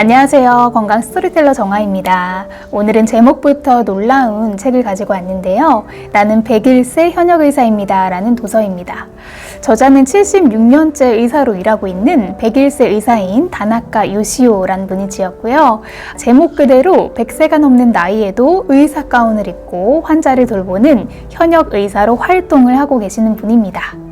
안녕하세요. 건강 스토리텔러 정아입니다. 오늘은 제목부터 놀라운 책을 가지고 왔는데요. 나는 101세 현역의사입니다. 라는 도서입니다. 저자는 76년째 의사로 일하고 있는 101세 의사인 다나카 요시오라는 분이 지었고요. 제목 그대로 100세가 넘는 나이에도 의사 가운을 입고 환자를 돌보는 현역 의사로 활동을 하고 계시는 분입니다.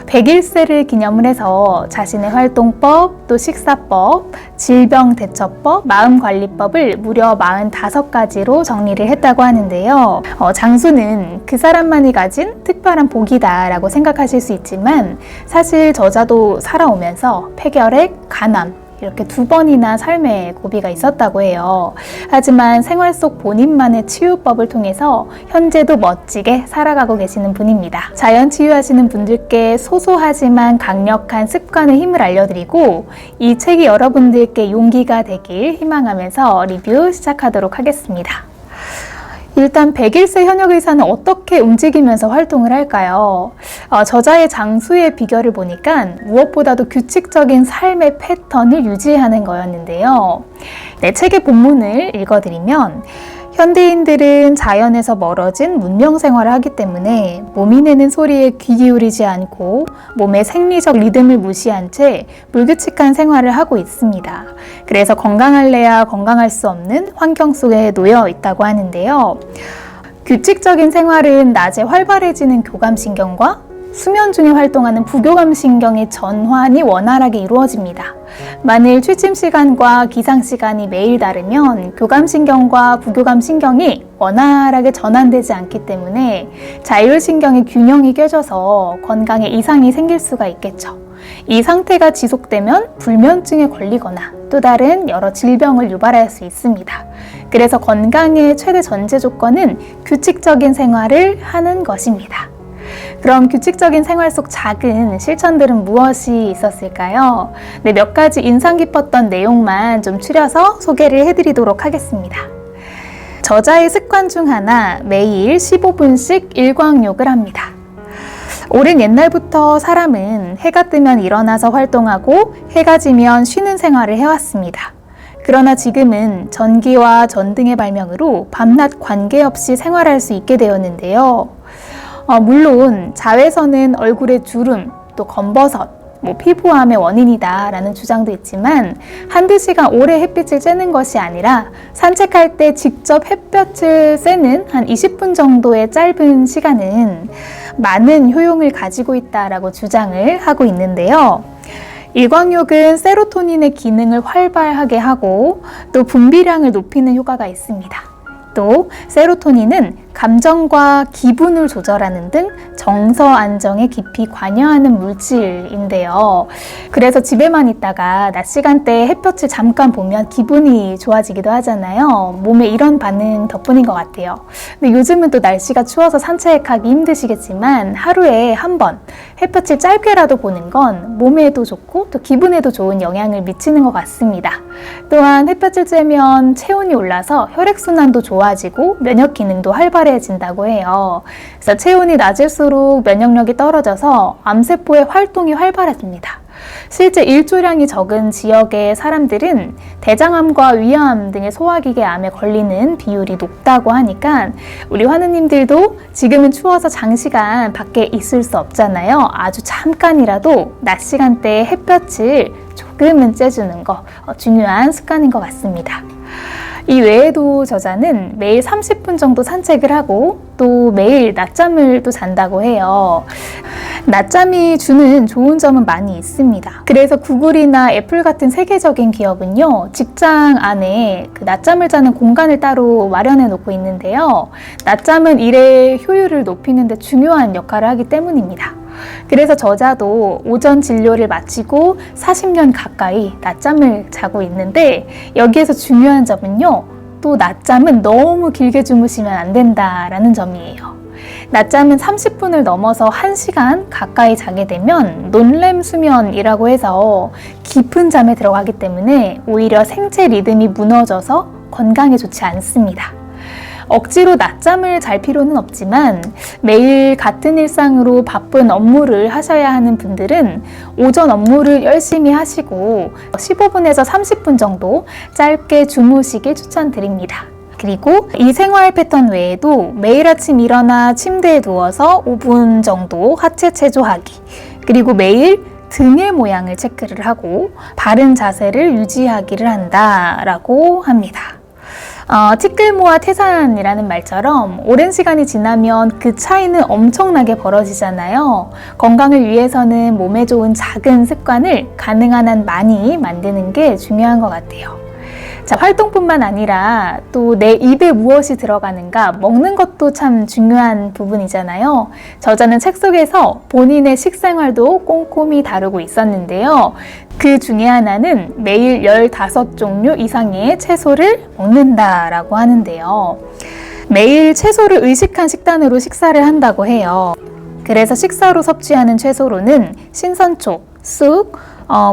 101세를 기념을 해서 자신의 활동법, 또 식사법, 질병대처법, 마음관리법을 무려 45가지로 정리를 했다고 하는데요. 장수는 그 사람만이 가진 특별한 복이다 라고 생각하실 수 있지만 사실 저자도 살아오면서 폐결핵, 간암, 이렇게 2번이나 삶의 고비가 있었다고 해요. 하지만 생활 속 본인만의 치유법을 통해서 현재도 멋지게 살아가고 계시는 분입니다. 자연 치유하시는 분들께 소소하지만 강력한 습관의 힘을 알려드리고 이 책이 여러분들께 용기가 되길 희망하면서 리뷰 시작하도록 하겠습니다. 일단 101세 현역의사는 어떻게 움직이면서 활동을 할까요? 저자의 장수의 비결을 보니까 무엇보다도 규칙적인 삶의 패턴을 유지하는 거였는데요. 책의 본문을 읽어드리면 현대인들은 자연에서 멀어진 문명 생활을 하기 때문에 몸이 내는 소리에 귀 기울이지 않고 몸의 생리적 리듬을 무시한 채 불규칙한 생활을 하고 있습니다. 그래서 건강할래야 건강할 수 없는 환경 속에 놓여 있다고 하는데요. 규칙적인 생활은 낮에 활발해지는 교감신경과 수면 중에 활동하는 부교감신경의 전환이 원활하게 이루어집니다. 만일 취침 시간과 기상 시간이 매일 다르면 교감신경과 부교감신경이 원활하게 전환되지 않기 때문에 자율신경의 균형이 깨져서 건강에 이상이 생길 수가 있겠죠. 이 상태가 지속되면 불면증에 걸리거나 또 다른 여러 질병을 유발할 수 있습니다. 그래서 건강의 최대 전제 조건은 규칙적인 생활을 하는 것입니다. 그럼 규칙적인 생활 속 작은 실천들은 무엇이 있었을까요? 몇 가지 인상 깊었던 내용만 좀 추려서 소개를 해드리도록 하겠습니다. 저자의 습관 중 하나, 매일 15분씩 일광욕을 합니다. 오랜 옛날부터 사람은 해가 뜨면 일어나서 활동하고 해가 지면 쉬는 생활을 해왔습니다. 그러나 지금은 전기와 전등의 발명으로 밤낮 관계없이 생활할 수 있게 되었는데요. 물론 자외선은 얼굴의 주름, 또 검버섯, 피부암의 원인이다 라는 주장도 있지만 한두 시간 오래 햇빛을 쬐는 것이 아니라 산책할 때 직접 햇볕을 쐬는 한 20분 정도의 짧은 시간은 많은 효용을 가지고 있다라고 주장을 하고 있는데요. 일광욕은 세로토닌의 기능을 활발하게 하고 또 분비량을 높이는 효과가 있습니다. 또 세로토닌은 감정과 기분을 조절하는 등 정서 안정에 깊이 관여하는 물질인데요. 그래서 집에만 있다가 낮 시간대에 햇볕을 잠깐 보면 기분이 좋아지기도 하잖아요. 몸에 이런 반응 덕분인 것 같아요. 근데 요즘은 또 날씨가 추워서 산책하기 힘드시겠지만 하루에 한 번 햇볕을 짧게라도 보는 건 몸에도 좋고 또 기분에도 좋은 영향을 미치는 것 같습니다. 또한 햇볕을 쬐면 체온이 올라서 혈액순환도 좋아지고 면역 기능도 활발해진다고 해요. 그래서 체온이 낮을수록 면역력이 떨어져서 암세포의 활동이 활발해집니다. 실제 일조량이 적은 지역의 사람들은 대장암과 위암 등의 소화기계 암에 걸리는 비율이 높다고 하니까 우리 환우님들도 지금은 추워서 장시간 밖에 있을 수 없잖아요. 아주 잠깐이라도 낮 시간대에 햇볕을 조금은 쬐주는 거 중요한 습관인 것 같습니다. 이 외에도 저자는 매일 30분 정도 산책을 하고 또 매일 낮잠을 또 잔다고 해요. 낮잠이 주는 좋은 점은 많이 있습니다. 그래서 구글이나 애플 같은 세계적인 기업은요, 직장 안에 그 낮잠을 자는 공간을 따로 마련해 놓고 있는데요. 낮잠은 일의 효율을 높이는 데 중요한 역할을 하기 때문입니다. 그래서 저자도 오전 진료를 마치고 40년 가까이 낮잠을 자고 있는데 여기에서 중요한 점은요, 또 낮잠은 너무 길게 주무시면 안 된다라는 점이에요. 낮잠은 30분을 넘어서 1시간 가까이 자게 되면 논렘 수면이라고 해서 깊은 잠에 들어가기 때문에 오히려 생체 리듬이 무너져서 건강에 좋지 않습니다. 억지로 낮잠을 잘 필요는 없지만 매일 같은 일상으로 바쁜 업무를 하셔야 하는 분들은 오전 업무를 열심히 하시고 15분에서 30분 정도 짧게 주무시길 추천드립니다. 그리고 이 생활 패턴 외에도 매일 아침 일어나 침대에 누워서 5분 정도 하체 체조하기, 그리고 매일 등의 모양을 체크를 하고 바른 자세를 유지하기를 한다라고 합니다. 티끌모아 태산이라는 말처럼 오랜 시간이 지나면 그 차이는 엄청나게 벌어지잖아요. 건강을 위해서는 몸에 좋은 작은 습관을 가능한 한 많이 만드는 게 중요한 것 같아요. 자, 활동뿐만 아니라 또 내 입에 무엇이 들어가는가, 먹는 것도 참 중요한 부분이잖아요. 저자는 책 속에서 본인의 식생활도 꼼꼼히 다루고 있었는데요. 그 중에 하나는 매일 15종류 이상의 채소를 먹는다라고 하는데요. 매일 채소를 의식한 식단으로 식사를 한다고 해요. 그래서 식사로 섭취하는 채소로는 신선초, 쑥,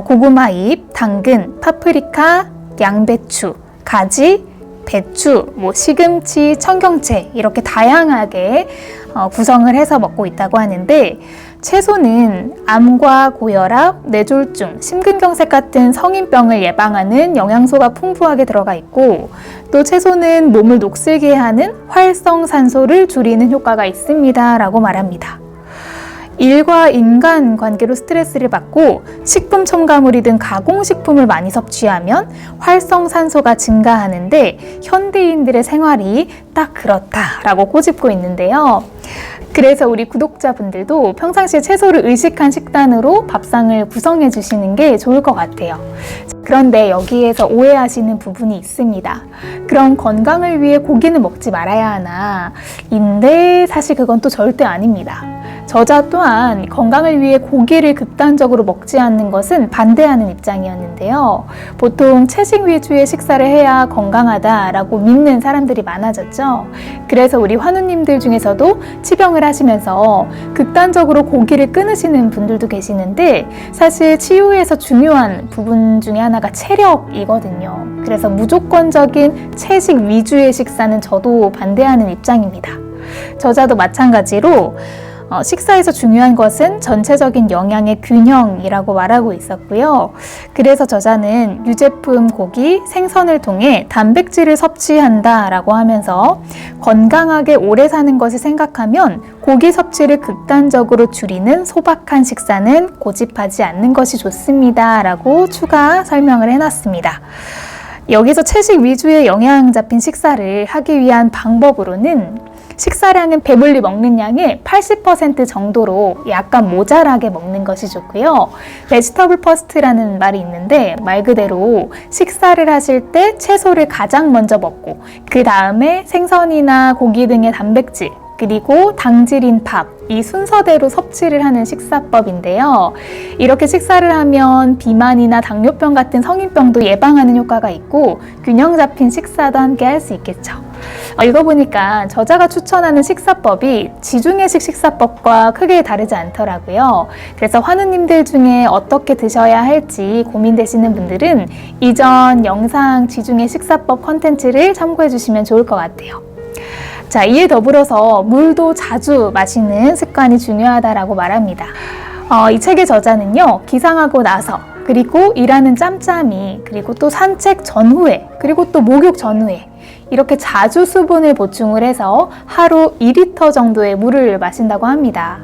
고구마잎, 당근, 파프리카, 양배추, 가지, 배추, 시금치, 청경채 이렇게 다양하게 구성을 해서 먹고 있다고 하는데, 채소는 암과 고혈압, 뇌졸중, 심근경색 같은 성인병을 예방하는 영양소가 풍부하게 들어가 있고, 또 채소는 몸을 녹슬게 하는 활성산소를 줄이는 효과가 있습니다 라고 말합니다. 일과 인간 관계로 스트레스를 받고 식품 첨가물이 든 가공식품을 많이 섭취하면 활성산소가 증가하는데 현대인들의 생활이 딱 그렇다라고 꼬집고 있는데요. 그래서 우리 구독자분들도 평상시에 채소를 의식한 식단으로 밥상을 구성해 주시는 게 좋을 것 같아요. 그런데 여기에서 오해하시는 부분이 있습니다. 그럼 건강을 위해 고기는 먹지 말아야 하나? 인데 사실 그건 또 절대 아닙니다. 저자 또한 건강을 위해 고기를 극단적으로 먹지 않는 것은 반대하는 입장이었는데요. 보통 채식 위주의 식사를 해야 건강하다라고 믿는 사람들이 많아졌죠. 그래서 우리 환우님들 중에서도 치병을 하시면서 극단적으로 고기를 끊으시는 분들도 계시는데, 사실 치유에서 중요한 부분 중에 하나가 체력이거든요. 그래서 무조건적인 채식 위주의 식사는 저도 반대하는 입장입니다. 저자도 마찬가지로 식사에서 중요한 것은 전체적인 영양의 균형이라고 말하고 있었고요. 그래서 저자는 유제품, 고기, 생선을 통해 단백질을 섭취한다라고 하면서 건강하게 오래 사는 것을 생각하면 고기 섭취를 극단적으로 줄이는 소박한 식사는 고집하지 않는 것이 좋습니다 라고 추가 설명을 해놨습니다. 여기서 채식 위주의 영양 잡힌 식사를 하기 위한 방법으로는 식사량은 배불리 먹는 양의 80% 정도로 약간 모자라게 먹는 것이 좋고요. 베지터블 퍼스트라는 말이 있는데, 말 그대로 식사를 하실 때 채소를 가장 먼저 먹고 그 다음에 생선이나 고기 등의 단백질, 그리고 당질인 밥, 이 순서대로 섭취를 하는 식사법인데요. 이렇게 식사를 하면 비만이나 당뇨병 같은 성인병도 예방하는 효과가 있고 균형 잡힌 식사도 함께 할 수 있겠죠. 읽어보니까 저자가 추천하는 식사법이 지중해식 식사법과 크게 다르지 않더라고요. 그래서 환우님들 중에 어떻게 드셔야 할지 고민되시는 분들은 이전 영상 지중해 식사법 컨텐츠를 참고해 주시면 좋을 것 같아요. 자, 이에 더불어서 물도 자주 마시는 습관이 중요하다라고 말합니다. 이 책의 저자는요, 기상하고 나서, 그리고 일하는 짬짬이, 그리고 또 산책 전후에, 그리고 또 목욕 전후에 이렇게 자주 수분을 보충을 해서 하루 2리터 정도의 물을 마신다고 합니다.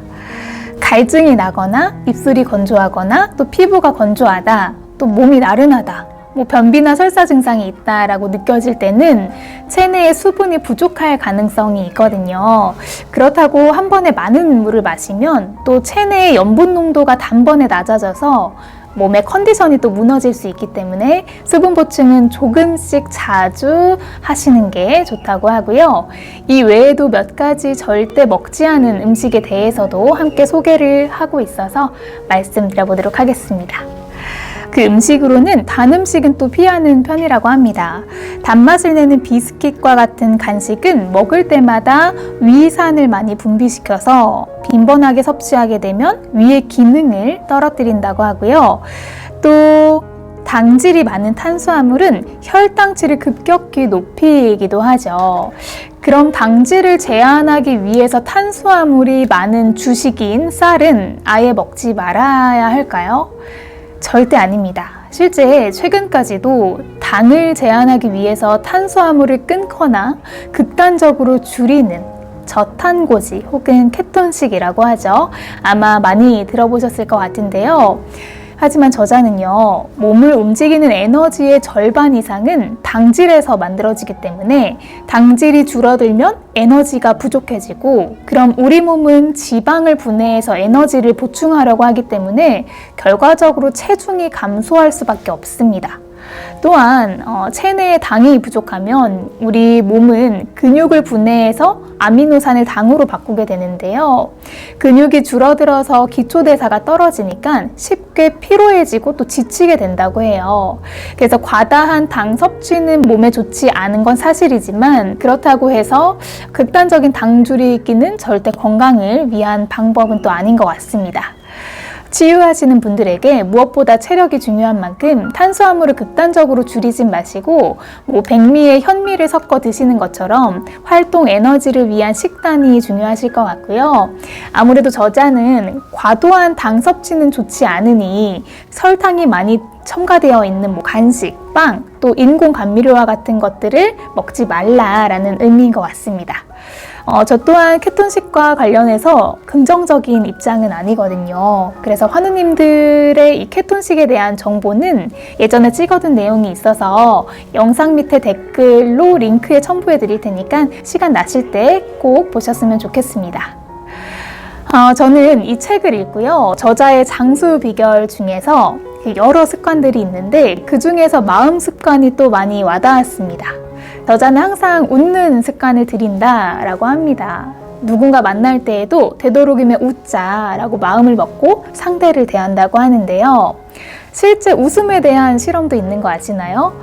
갈증이 나거나 입술이 건조하거나 또 피부가 건조하다, 또 몸이 나른하다, 변비나 설사 증상이 있다라고 느껴질 때는 체내에 수분이 부족할 가능성이 있거든요. 그렇다고 한 번에 많은 물을 마시면 또 체내의 염분 농도가 단번에 낮아져서 몸의 컨디션이 또 무너질 수 있기 때문에 수분 보충은 조금씩 자주 하시는 게 좋다고 하고요. 이 외에도 몇 가지 절대 먹지 않은 음식에 대해서도 함께 소개를 하고 있어서 말씀드려보도록 하겠습니다. 그 음식으로는 단 음식은 또 피하는 편이라고 합니다. 단맛을 내는 비스킷과 같은 간식은 먹을 때마다 위산을 많이 분비시켜서 빈번하게 섭취하게 되면 위의 기능을 떨어뜨린다고 하고요. 또 당질이 많은 탄수화물은 혈당치를 급격히 높이기도 하죠. 그럼 당질을 제한하기 위해서 탄수화물이 많은 주식인 쌀은 아예 먹지 말아야 할까요? 절대 아닙니다. 실제 최근까지도 당을 제한하기 위해서 탄수화물을 끊거나 극단적으로 줄이는 저탄고지 혹은 케톤식이라고 하죠. 아마 많이 들어보셨을 것 같은데요. 하지만 저자는요, 몸을 움직이는 에너지의 절반 이상은 당질에서 만들어지기 때문에 당질이 줄어들면 에너지가 부족해지고, 그럼 우리 몸은 지방을 분해해서 에너지를 보충하려고 하기 때문에 결과적으로 체중이 감소할 수밖에 없습니다. 또한 체내에 당이 부족하면 우리 몸은 근육을 분해해서 아미노산을 당으로 바꾸게 되는데요. 근육이 줄어들어서 기초대사가 떨어지니까 쉽게 피로해지고 또 지치게 된다고 해요. 그래서 과다한 당 섭취는 몸에 좋지 않은 건 사실이지만, 그렇다고 해서 극단적인 당 줄이기는 절대 건강을 위한 방법은 또 아닌 것 같습니다. 치유하시는 분들에게 무엇보다 체력이 중요한 만큼 탄수화물을 극단적으로 줄이진 마시고, 백미에 현미를 섞어 드시는 것처럼 활동 에너지를 위한 식단이 중요하실 것 같고요. 아무래도 저자는 과도한 당 섭취는 좋지 않으니 설탕이 많이 첨가되어 있는 간식, 빵, 또 인공 감미료와 같은 것들을 먹지 말라라는 의미인 것 같습니다. 저 또한 케톤식과 관련해서 긍정적인 입장은 아니거든요. 그래서 환우님들의 이 케톤식에 대한 정보는 예전에 찍어둔 내용이 있어서 영상 밑에 댓글로 링크에 첨부해 드릴 테니까 시간 나실 때 꼭 보셨으면 좋겠습니다. 저는 이 책을 읽고요, 저자의 장수 비결 중에서 여러 습관들이 있는데 그 중에서 마음 습관이 또 많이 와닿았습니다. 저자는 항상 웃는 습관을 들인다라고 합니다. 누군가 만날 때에도 되도록이면 웃자라고 마음을 먹고 상대를 대한다고 하는데요. 실제 웃음에 대한 실험도 있는 거 아시나요?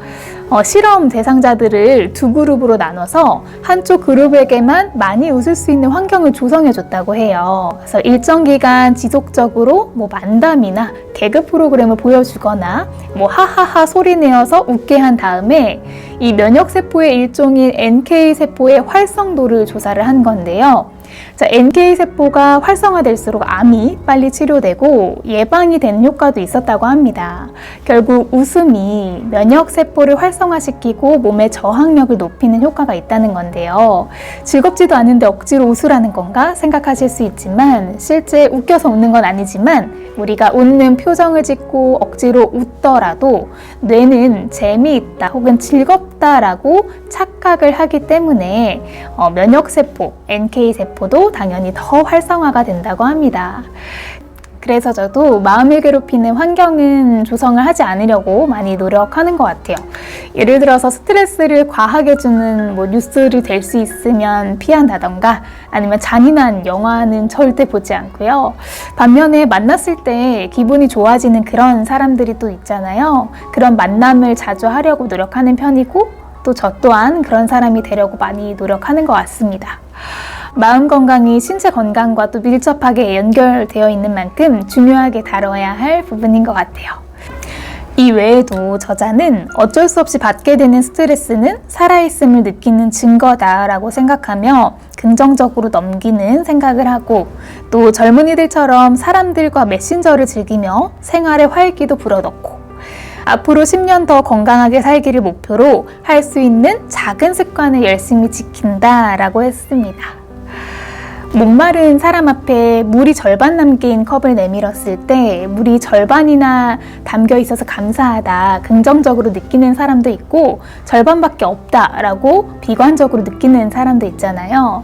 실험 대상자들을 두 그룹으로 나눠서 한쪽 그룹에게만 많이 웃을 수 있는 환경을 조성해 줬다고 해요. 그래서 일정 기간 지속적으로 만담이나 개그 프로그램을 보여주거나 하하하 소리 내어서 웃게 한 다음에 이 면역세포의 일종인 NK세포의 활성도를 조사를 한 건데요. NK세포가 활성화될수록 암이 빨리 치료되고 예방이 되는 효과도 있었다고 합니다. 결국 웃음이 면역세포를 활성화시키고 몸의 저항력을 높이는 효과가 있다는 건데요. 즐겁지도 않은데 억지로 웃으라는 건가 생각하실 수 있지만, 실제 웃겨서 웃는 건 아니지만 우리가 웃는 표정을 짓고 억지로 웃더라도 뇌는 재미있다 혹은 즐겁다라고 착각을 하기 때문에 면역세포, NK세포도 당연히 더 활성화가 된다고 합니다. 그래서 저도 마음을 괴롭히는 환경은 조성을 하지 않으려고 많이 노력하는 것 같아요. 예를 들어서 스트레스를 과하게 주는 뉴스를 될 수 있으면 피한다던가, 아니면 잔인한 영화는 절대 보지 않고요. 반면에 만났을 때 기분이 좋아지는 그런 사람들이 또 있잖아요. 그런 만남을 자주 하려고 노력하는 편이고, 또 저 또한 그런 사람이 되려고 많이 노력하는 것 같습니다. 마음 건강이 신체 건강과 또 밀접하게 연결되어 있는 만큼 중요하게 다뤄야 할 부분인 것 같아요. 이 외에도 저자는 어쩔 수 없이 받게 되는 스트레스는 살아있음을 느끼는 증거다라고 생각하며 긍정적으로 넘기는 생각을 하고, 또 젊은이들처럼 사람들과 메신저를 즐기며 생활에 활기도 불어넣고, 앞으로 10년 더 건강하게 살기를 목표로 할 수 있는 작은 습관을 열심히 지킨다라고 했습니다. 목마른 사람 앞에 물이 절반 남긴 컵을 내밀었을 때 물이 절반이나 담겨 있어서 감사하다, 긍정적으로 느끼는 사람도 있고, 절반밖에 없다라고 비관적으로 느끼는 사람도 있잖아요.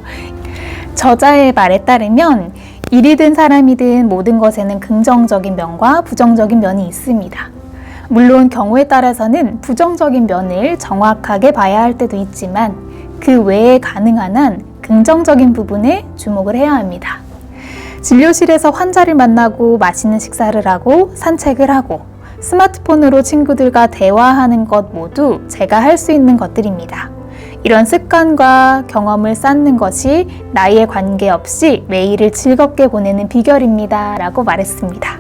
저자의 말에 따르면 일이든 사람이든 모든 것에는 긍정적인 면과 부정적인 면이 있습니다. 물론 경우에 따라서는 부정적인 면을 정확하게 봐야 할 때도 있지만, 그 외에 가능한 한 긍정적인 부분에 주목을 해야 합니다. 진료실에서 환자를 만나고 맛있는 식사를 하고 산책을 하고 스마트폰으로 친구들과 대화하는 것 모두 제가 할 수 있는 것들입니다. 이런 습관과 경험을 쌓는 것이 나이에 관계없이 매일을 즐겁게 보내는 비결입니다 라고 말했습니다.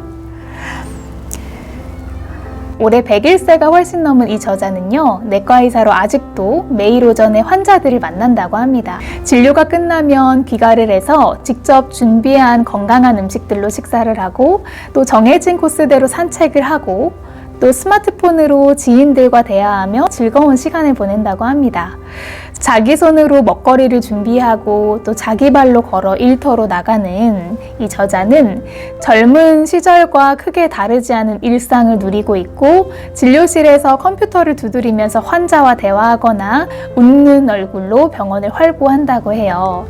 올해 100일세가 훨씬 넘은 이 저자는요, 내과 의사로 아직도 매일 오전에 환자들을 만난다고 합니다. 진료가 끝나면 귀가를 해서 직접 준비한 건강한 음식들로 식사를 하고, 또 정해진 코스대로 산책을 하고, 또 스마트폰으로 지인들과 대화하며 즐거운 시간을 보낸다고 합니다. 자기 손으로 먹거리를 준비하고 또 자기 발로 걸어 일터로 나가는 이 저자는 젊은 시절과 크게 다르지 않은 일상을 누리고 있고, 진료실에서 컴퓨터를 두드리면서 환자와 대화하거나 웃는 얼굴로 병원을 활보한다고 해요.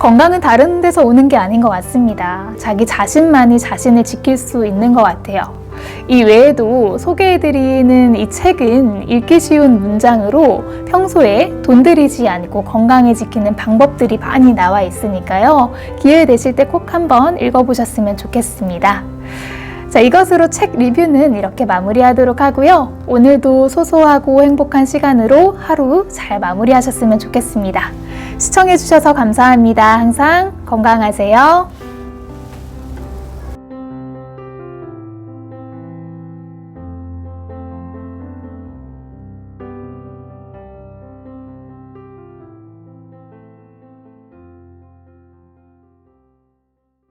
건강은 다른 데서 오는 게 아닌 것 같습니다. 자기 자신만이 자신을 지킬 수 있는 것 같아요. 이 외에도 소개해드리는 이 책은 읽기 쉬운 문장으로 평소에 돈 들이지 않고 건강을 지키는 방법들이 많이 나와 있으니까요. 기회 되실 때 꼭 한번 읽어보셨으면 좋겠습니다. 자, 이것으로 책 리뷰는 이렇게 마무리하도록 하고요. 오늘도 소소하고 행복한 시간으로 하루 잘 마무리하셨으면 좋겠습니다. 시청해주셔서 감사합니다. 항상 건강하세요.